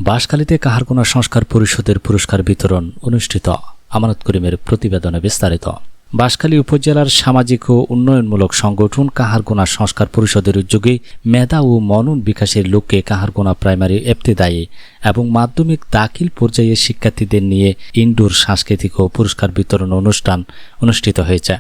বাঁশখালীতে কাহারগোনা সংস্কার পরিষদের পুরস্কার বিতরণ অনুষ্ঠিত। আমানত করিমের প্রতিবেদনে বিস্তারিত। বাঁশখালী উপজেলার সামাজিক ও উন্নয়নমূলক সংগঠন কাহারগোনা সংস্কার পরিষদের উদ্যোগে মেধা ও মনন বিকাশের লক্ষ্যে কাহারগোনা প্রাইমারি ইবতেদায়ী এবং মাধ্যমিক দাখিল পর্যায়ে শিক্ষার্থীদের নিয়ে ইনডোর সাংস্কৃতিক ও পুরস্কার বিতরণ অনুষ্ঠান অনুষ্ঠিত হয়েছে।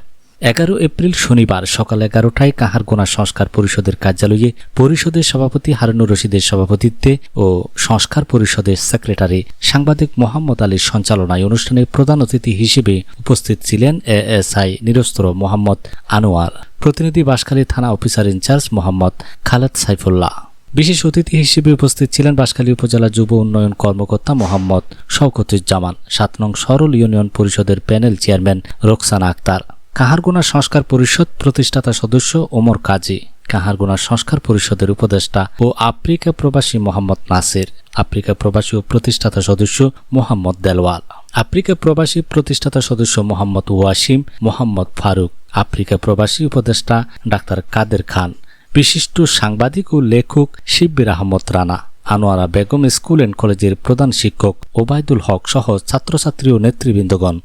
11 এপ্রিল শনিবার সকাল 11টায় কাহারগোনা সংস্কার পরিষদের কার্যালয়ে পরিষদের সভাপতি হারুনুর রশিদের সভাপতিত্বে ও সংস্কার পরিষদের সেক্রেটারি সাংবাদিক মোহাম্মদ আলীর সঞ্চালনায় অনুষ্ঠানে প্রধান অতিথি হিসেবে উপস্থিত ছিলেন এএসআই নিরস্ত্র মোহাম্মদ আনোয়ার, প্রতিনিধি বাঁশখালী থানা অফিসার ইনচার্জ মোহাম্মদ খালেদ সাইফুল্লাহ। বিশেষ অতিথি হিসেবে উপস্থিত ছিলেন বাঁশখালী উপজেলা যুব উন্নয়ন কর্মকর্তা মোহাম্মদ শওকতুজ্জামান, 7 নং সরল ইউনিয়ন পরিষদের প্যানেল চেয়ারম্যান রোকসানা আক্তার, কাহারগোনা সংস্কার পরিষদ প্রতিষ্ঠাতা সদস্য ওমর কাজী, কাহারগোনা সংস্কার পরিষদের উপদেষ্টা ও আফ্রিকা প্রবাসী মোহাম্মদ নাসির, আফ্রিকা প্রবাসী ও প্রতিষ্ঠাতা সদস্য মোহাম্মদ দেলওয়াল, আফ্রিকা প্রবাসী প্রতিষ্ঠাতা সদস্য মোহাম্মদ ওয়াসিম, মোহাম্মদ ফারুক, আফ্রিকা প্রবাসী উপদেষ্টা ডাক্তার কাদের খান, বিশিষ্ট সাংবাদিক ও লেখক শিব্বির আহমদ রানা, আনোয়ারা বেগম স্কুল অ্যান্ড কলেজের প্রধান শিক্ষক ওবায়দুল হক সহ ছাত্রছাত্রী ও নেতৃবৃন্দগণ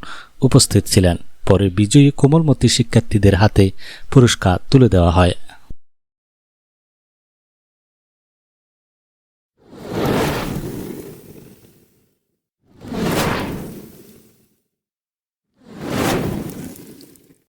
উপস্থিত ছিলেন। পরে বিজয়ী কোমলমতি শিক্ষার্থীদের হাতে পুরস্কার তুলে দেওয়া হয়।